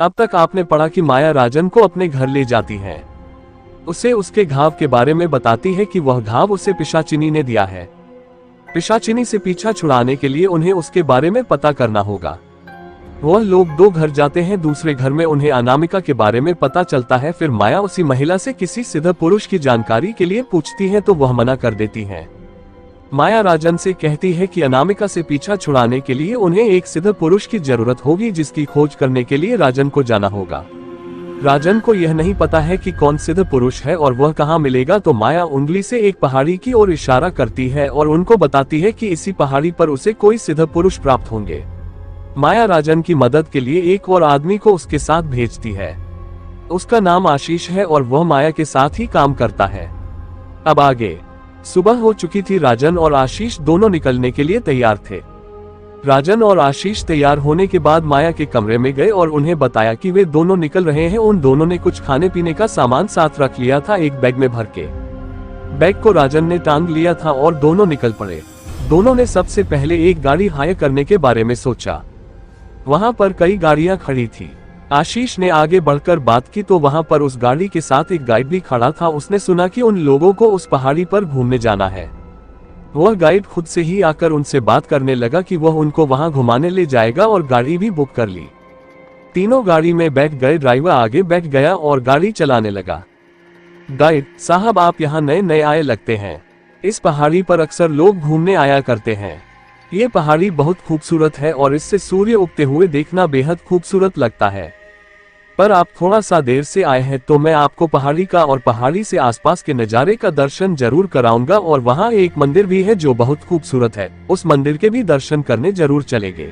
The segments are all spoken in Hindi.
अब तक आपने पढ़ा कि माया राजन को अपने घर ले जाती है। उसे उसके घाव के बारे में बताती है कि वह घाव उसे पिशाचिनी ने दिया है। पिशाचिनी से पीछा छुड़ाने के लिए उन्हें उसके बारे में पता करना होगा। वह लोग 2 घर जाते हैं। दूसरे घर में उन्हें अनामिका के बारे में पता चलता है। फिर माया उसी महिला से किसी सिद्ध पुरुष की जानकारी के लिए पूछती है तो वह मना कर देती है। माया राजन से कहती है कि अनामिका से पीछा छुड़ाने के लिए उन्हें एक सिद्ध पुरुष की जरूरत होगी, जिसकी खोज करने के लिए राजन को जाना होगा। राजन को यह नहीं पता है कि कौन सिद्ध पुरुष है और वह कहाँ मिलेगा, तो माया उंगली से एक पहाड़ी की ओर इशारा करती है और उनको बताती है कि इसी पहाड़ी पर उसे कोई सिद्ध पुरुष प्राप्त होंगे। माया राजन की मदद के लिए एक और आदमी को उसके साथ भेजती है। उसका नाम आशीष है और वह माया के साथ ही काम करता है। अब आगे। सुबह हो चुकी थी। राजन और आशीष दोनों निकलने के लिए तैयार थे। राजन और आशीष तैयार होने के बाद माया के कमरे में गए और उन्हें बताया कि वे दोनों निकल रहे हैं। उन दोनों ने कुछ खाने पीने का सामान साथ रख लिया था, एक बैग में भर के। बैग को राजन ने टांग लिया था और दोनों निकल पड़े। दोनों ने सबसे पहले एक गाड़ी हायर करने के बारे में सोचा। वहां पर कई गाड़ियां खड़ी थी। आशीष ने आगे बढ़कर बात की तो वहां पर उस गाड़ी के साथ एक गाइड भी खड़ा था। उसने सुना कि उन लोगों को उस पहाड़ी पर घूमने जाना है। वह गाइड खुद से ही आकर उनसे बात करने लगा कि वह उनको वहां घुमाने ले जाएगा और गाड़ी भी बुक कर ली। तीनों गाड़ी में बैठ गए। ड्राइवर आगे बैठ गया और गाड़ी चलाने लगा। गाइड साहब, आप यहाँ नए नए आए लगते हैं। इस पहाड़ी पर अक्सर लोग घूमने आया करते हैं। ये पहाड़ी बहुत खूबसूरत है और इससे सूर्य उगते हुए देखना बेहद खूबसूरत लगता है। पर आप थोड़ा सा देर से आए हैं तो मैं आपको पहाड़ी का और पहाड़ी से आसपास के नज़ारे का दर्शन जरूर कराऊंगा। और वहाँ एक मंदिर भी है जो बहुत खूबसूरत है। उस मंदिर के भी दर्शन करने जरूर चलेंगे।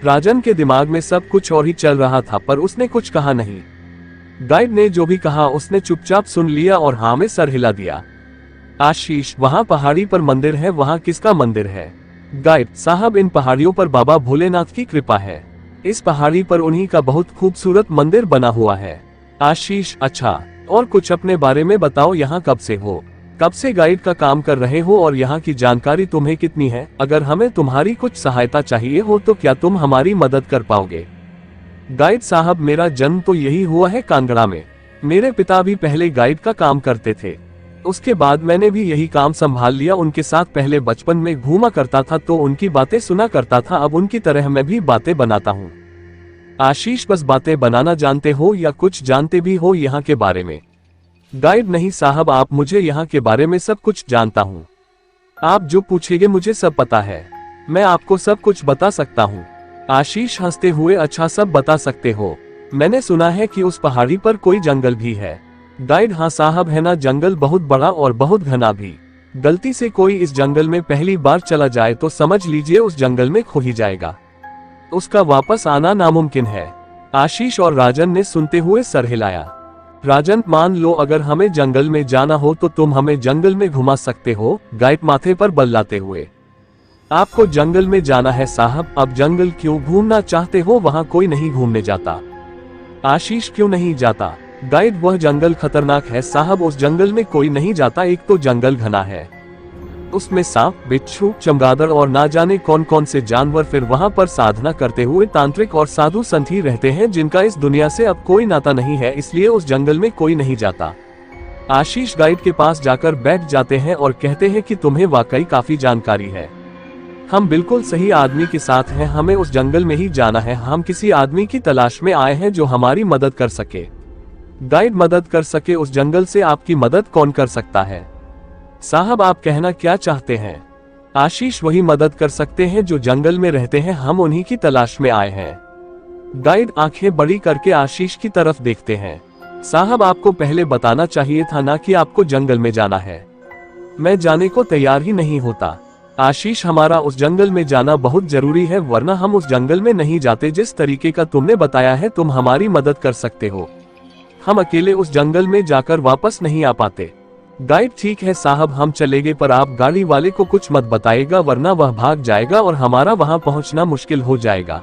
राजन के दिमाग में सब कुछ और ही चल रहा था, पर उसने कुछ कहा नहीं। गाइड ने जो भी कहा उसने चुपचाप सुन लिया और हाँ में सर हिला दिया। आशीष, वहाँ पहाड़ी पर मंदिर है, वहाँ किसका मंदिर है? गाइड साहब, इन पहाड़ियों पर बाबा भोलेनाथ की कृपा है। इस पहाड़ी पर उन्हीं का बहुत खूबसूरत मंदिर बना हुआ है। आशीष, अच्छा, और कुछ अपने बारे में बताओ। यहाँ कब से हो? कब से गाइड का काम कर रहे हो और यहाँ की जानकारी तुम्हें कितनी है? अगर हमें तुम्हारी कुछ सहायता चाहिए हो तो क्या तुम हमारी मदद कर पाओगे? गाइड साहब, मेरा जन्म तो यही हुआ है कांगड़ा में। मेरे पिता भी पहले गाइड का काम करते थे। उसके बाद मैंने भी यही काम संभाल लिया। उनके साथ पहले बचपन में घूमा करता था तो उनकी बातें सुना करता था। अब उनकी तरह मैं भी बातें बनाता हूँ। आशीष, बस बातें बनाना जानते हो या कुछ जानते भी हो यहाँ के बारे में? गाइड, नहीं साहब, आप मुझे यहाँ के बारे में सब कुछ जानता हूँ। आप जो पूछेंगे मुझे सब पता है। मैं आपको सब कुछ बता सकता हूँ। आशीष हंसते हुए, अच्छा, सब बता सकते हो? मैंने सुना है कि उस पहाड़ी पर कोई जंगल भी है। गाइड, हाँ साहब, है ना, जंगल बहुत बड़ा और बहुत घना भी। गलती से कोई इस जंगल में पहली बार चला जाए तो समझ लीजिए उस जंगल में खो ही जाएगा। उसका वापस आना नामुमकिन है। आशीष और राजन ने सुनते हुए सर हिलाया। राजन, मान लो अगर हमें जंगल में जाना हो तो तुम हमें जंगल में घुमा सकते हो? गाइड माथे पर बल लाते हुए, आपको जंगल में जाना है साहब? अब जंगल क्यों घूमना चाहते हो? वहाँ कोई नहीं घूमने जाता। आशीष, क्यों नहीं जाता? गाइड, वह जंगल खतरनाक है साहब, उस जंगल में कोई नहीं जाता। एक तो जंगल घना है, उसमें सांप, बिच्छू, चमगादड़ और ना जाने कौन कौन से जानवर। फिर वहां पर साधना करते हुए तांत्रिक और साधु संत ही रहते हैं जिनका इस दुनिया से अब कोई नाता नहीं है, इसलिए उस जंगल में कोई नहीं जाता। आशीष गाइड के पास जाकर बैठ जाते हैं और कहते हैं कि तुम्हें वाकई काफी जानकारी है। हम बिल्कुल सही आदमी के साथ हैं। हमें उस जंगल में ही जाना है। हम किसी आदमी की तलाश में आए हैं जो हमारी मदद कर सके। गाइड, मदद कर सके? उस जंगल से आपकी मदद कौन कर सकता है? साहब, आप कहना क्या चाहते हैं? आशीष, वही मदद कर सकते हैं जो जंगल में रहते हैं। हम उन्हीं की तलाश में आए हैं। गाइड आंखें बड़ी करके आशीष की तरफ देखते हैं। साहब, आपको पहले बताना चाहिए था ना कि आपको जंगल में जाना है। मैं जाने को तैयार ही नहीं होता। आशीष, हमारा उस जंगल में जाना बहुत जरूरी है, वरना हम उस जंगल में नहीं जाते। जिस तरीके का तुमने बताया है तुम हमारी मदद कर सकते हो। हम अकेले उस जंगल में जाकर वापस नहीं आ पाते। गाइड, ठीक है साहब, हम चलेंगे, पर आप गाड़ी वाले को कुछ मत बताइएगा वरना वह भाग जाएगा और हमारा वहां पहुंचना मुश्किल हो जाएगा।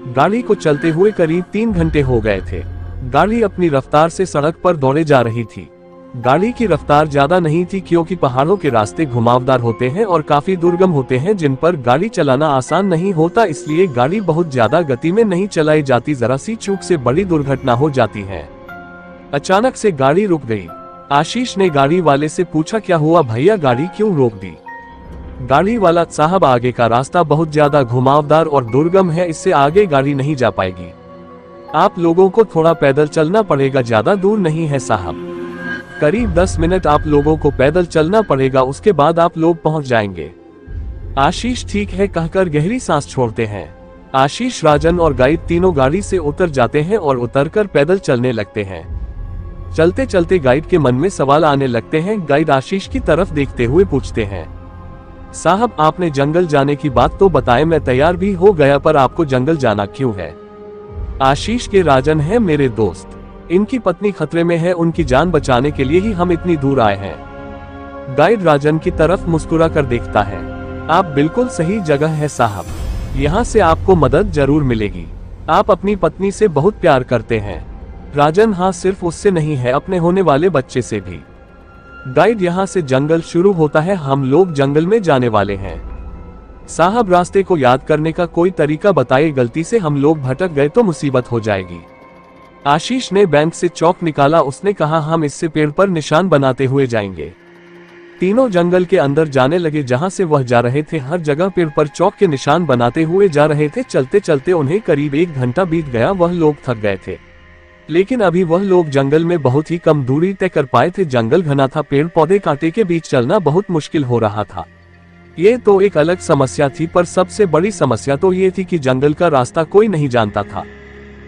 गाड़ी को चलते हुए करीब 3 घंटे हो गए थे। गाड़ी अपनी रफ्तार से सड़क पर दौड़े जा रही थी। गाड़ी की रफ्तार ज्यादा नहीं थी क्योंकि पहाड़ों के रास्ते घुमावदार होते हैं और काफी दुर्गम होते हैं जिन पर गाड़ी चलाना आसान नहीं होता, इसलिए गाड़ी बहुत ज्यादा गति में नहीं चलाई जाती। जरा सी चूक से बड़ी दुर्घटना हो जाती है। अचानक से गाड़ी रुक गई। आशीष ने गाड़ी वाले से पूछा, क्या हुआ भैया, गाड़ी क्यों रोक दी? गाड़ी वाला, साहब आगे का रास्ता बहुत ज्यादा घुमावदार और दुर्गम है, इससे आगे गाड़ी नहीं जा पाएगी। आप लोगों को थोड़ा पैदल चलना पड़ेगा, ज्यादा दूर नहीं है साहब। करीब 10 मिनट आप लोगों को पैदल चलना पड़ेगा, उसके बाद आप लोग पहुंच जाएंगे। आशीष ठीक है कहकर गहरी सांस छोड़ते हैं। आशीष, राजन और गाइड तीनों गाड़ी से उतर जाते हैं और उतरकर पैदल चलने लगते हैं। चलते चलते गाइड के मन में सवाल आने लगते हैं। गाइड आशीष की तरफ देखते हुए पूछते हैं, साहब आपने जंगल जाने की बात तो बताएं, मैं तैयार भी हो गया, पर आपको जंगल जाना क्यों है? आशीष के, राजन है मेरे दोस्त, इनकी पत्नी खतरे में है, उनकी जान बचाने के लिए ही हम इतनी दूर आए हैं। गाइड राजन की तरफ मुस्कुरा कर देखता है, आप बिल्कुल सही जगह है साहब, यहाँ से आपको मदद जरूर मिलेगी। आप अपनी पत्नी से बहुत प्यार करते हैं। राजन, हाँ, सिर्फ उससे नहीं है, अपने होने वाले बच्चे से भी। गाइड, यहाँ से जंगल शुरू होता है, हम लोग जंगल में जाने वाले हैं। साहब रास्ते को याद करने का कोई तरीका बताइए, गलती से हम लोग भटक गए तो मुसीबत हो जाएगी। आशीष ने बैंक से चौक निकाला, उसने कहा, हम इससे पेड़ पर निशान बनाते हुए जाएंगे। तीनों जंगल के अंदर जाने लगे। जहां से वह जा रहे थे हर जगह पेड़ पर चौक के निशान बनाते हुए जा रहे थे। चलते चलते उन्हें करीब 1 घंटा बीत गया। वह लोग थक गए थे, लेकिन अभी वह लोग जंगल में बहुत ही कम दूरी तय कर पाए थे। जंगल घना था, पेड़ पौधे कांटे के बीच चलना बहुत मुश्किल हो रहा था। ये तो एक अलग समस्या थी, पर सबसे बड़ी समस्या तो ये थी कि जंगल का रास्ता कोई नहीं जानता था।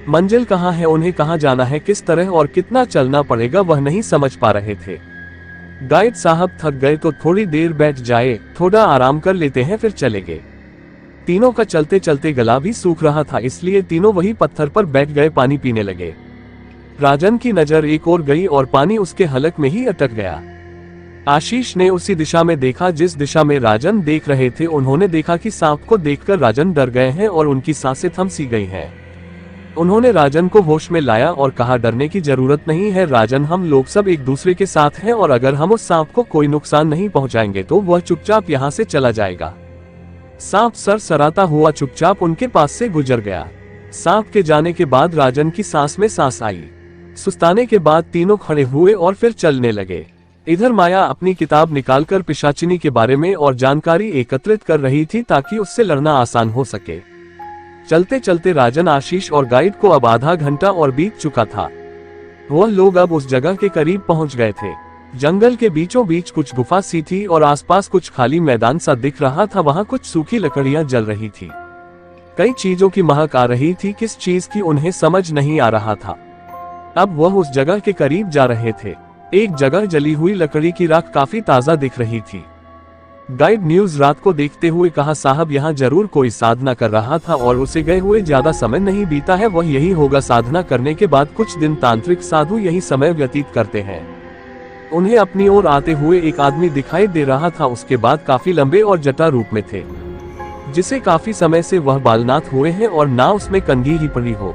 मंजिल कहाँ है, उन्हें कहाँ जाना है, किस तरह और कितना चलना पड़ेगा, वह नहीं समझ पा रहे थे। गाइड साहब, थक गए तो थोड़ी देर बैठ जाए, थोड़ा आराम कर लेते हैं फिर चलेंगे। तीनों का चलते चलते गला भी सूख रहा था, इसलिए तीनों वही पत्थर पर बैठ गए, पानी पीने लगे। राजन की नजर एक ओर गई और पानी उसके हलक में ही अटक गया। आशीष ने उसी दिशा में देखा जिस दिशा में राजन देख रहे थे। उन्होंने देखा कि सांप को देखकर राजन डर गए हैं और उनकी सांसें थम सी गई हैं। उन्होंने राजन को होश में लाया और कहा, डरने की जरूरत नहीं है राजन, हम लोग सब एक दूसरे के साथ हैं और अगर हम उस सांप को कोई नुकसान नहीं पहुंचाएंगे तो वह चुपचाप यहाँ से चला जाएगा। सांप सरसराता हुआ चुपचाप उनके पास से गुजर गया। सांप के जाने के बाद राजन की सांस में सांस आई। सुस्ताने के बाद तीनों खड़े हुए और फिर चलने लगे। इधर माया अपनी किताब निकालकर पिशाचिनी के बारे में और जानकारी एकत्रित कर रही थी ताकि उससे लड़ना आसान हो सके। चलते चलते राजन, आशीष और गाइड को अब आधा घंटा और बीत चुका था। वह लोग अब उस जगह के करीब पहुंच गए थे। जंगल के बीचों बीच कुछ गुफा सी थी और आसपास कुछ खाली मैदान सा दिख रहा था। वहां कुछ सूखी लकड़ियां जल रही थी। कई चीजों की महक आ रही थी, किस चीज की उन्हें समझ नहीं आ रहा था। अब वह उस जगह के करीब जा रहे थे। एक जगह जली हुई लकड़ी की राख काफी ताजा दिख रही थी। गाइड न्यूज रात को देखते हुए कहा, साहब यहाँ जरूर कोई साधना कर रहा था और उसे गए हुए ज्यादा समय नहीं बीता है, वह यही होगा। साधना करने के बाद कुछ दिन तांत्रिक साधु यही समय व्यतीत करते हैं। उन्हें अपनी ओर आते हुए एक आदमी दिखाई दे रहा था। उसके बाद काफी लंबे और जटा रूप में थे, जिसे काफी समय से वह बालनाथ हुए हैं और ना उसमें कंघी ही पड़ी हो।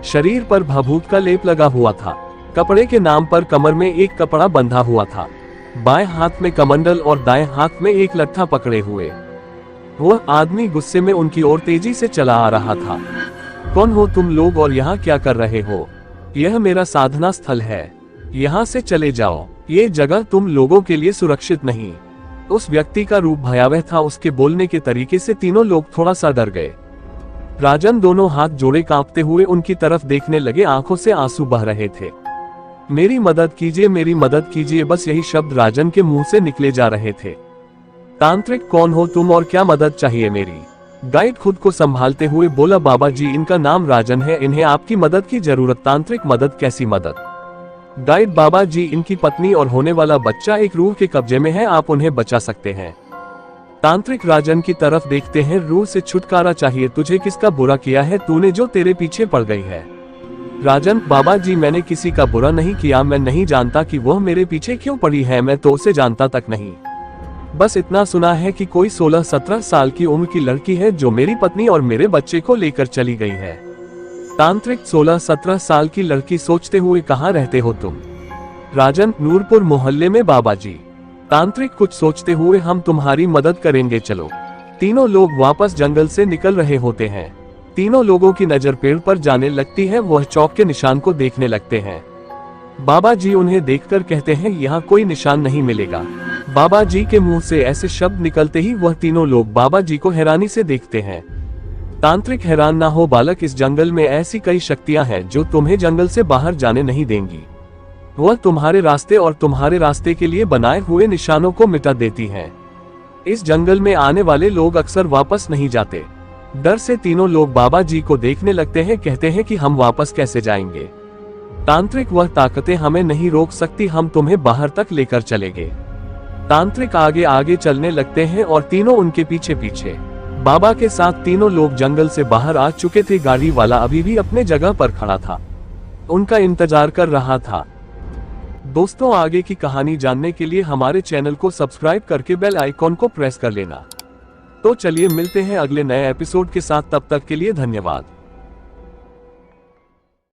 शरीर पर भभूत का लेप लगा हुआ था। कपड़े के नाम पर कमर में एक कपड़ा बंधा हुआ था। बाएं हाथ में कमंडल और दाएं हाथ में एक लट्ठा पकड़े हुए वह आदमी गुस्से में उनकी ओर तेजी से चला आ रहा था। कौन हो तुम लोग और यहाँ क्या कर रहे हो? यह मेरा साधना स्थल है, यहाँ से चले जाओ, ये जगह तुम लोगों के लिए सुरक्षित नहीं। उस व्यक्ति का रूप भयावह था। उसके बोलने के तरीके से तीनों लोग थोड़ा सा डर गए। राजन दोनों हाथ जोड़े कांपते हुए उनकी तरफ देखने लगे। आंखों से आंसू बह रहे थे। मेरी मदद कीजिए, मेरी मदद कीजिए, बस यही शब्द राजन के मुंह से निकले जा रहे थे। तांत्रिक, कौन हो तुम और क्या मदद चाहिए मेरी? गाइड खुद को संभालते हुए बोला, बाबा जी, इनका नाम राजन है, इन्हें आपकी मदद की जरूरत। तांत्रिक, मदद? कैसी मदद? गाइड, बाबा जी, इनकी पत्नी और होने वाला बच्चा एक रूह के कब्जे में है, आप उन्हें बचा सकते हैं। तांत्रिक राजन की तरफ देखते हैं, रूह से छुटकारा चाहिए। तुझे किसका बुरा किया है तूने जो तेरे पीछे पड़ गई है? राजन, बाबा जी, मैंने किसी का बुरा नहीं किया। मैं नहीं जानता कि वह मेरे पीछे क्यों पड़ी है, मैं तो उसे जानता तक नहीं। बस इतना सुना है कि कोई 16-17 साल की उम्र की लड़की है जो मेरी पत्नी और मेरे बच्चे को लेकर चली गई है। तांत्रिक, 16-17 साल की लड़की? सोचते हुए, कहाँ रहते हो तुम? राजन, नूरपुर मोहल्ले में बाबा जी। तांत्रिक, कुछ सोचते हुए, हम तुम्हारी मदद करेंगे, चलो। तीनों लोग वापस जंगल से निकल रहे होते हैं। तीनों लोगों की नजर पेड़ पर जाने लगती है। वह चौक के निशान को देखने लगते हैं। बाबा जी उन्हें देखकर कहते हैं, यहाँ कोई निशान नहीं मिलेगा। बाबा जी के मुंह से ऐसे शब्द निकलते ही वह तीनों लोग बाबा जी को हैरानी से देखते हैं। तांत्रिक, हैरान ना हो बालक, इस जंगल में ऐसी कई शक्तियां हैं जो तुम्हें जंगल से बाहर जाने नहीं देंगी। वह तुम्हारे रास्ते और तुम्हारे रास्ते के लिए बनाए हुए निशानों को मिटा देती हैं। इस जंगल में आने वाले लोग अक्सर वापस नहीं जाते। डर से तीनों लोग बाबा जी को देखने लगते हैं। कहते हैं कि हम वापस कैसे जाएंगे। तांत्रिक, वह ताकतें हमें नहीं रोक सकती, हम तुम्हें बाहर तक लेकर चलेंगे। तांत्रिक आगे आगे चलने लगते हैं और तीनों उनके पीछे पीछे। बाबा के साथ तीनों लोग जंगल से बाहर आ चुके थे। गाड़ी वाला अभी भी अपने जगह पर खड़ा था, उनका इंतजार कर रहा था। दोस्तों, आगे की कहानी जानने के लिए हमारे चैनल को सब्सक्राइब करके बेल आइकॉन को प्रेस कर लेना। तो चलिए मिलते हैं अगले नए एपिसोड के साथ, तब तक के लिए धन्यवाद।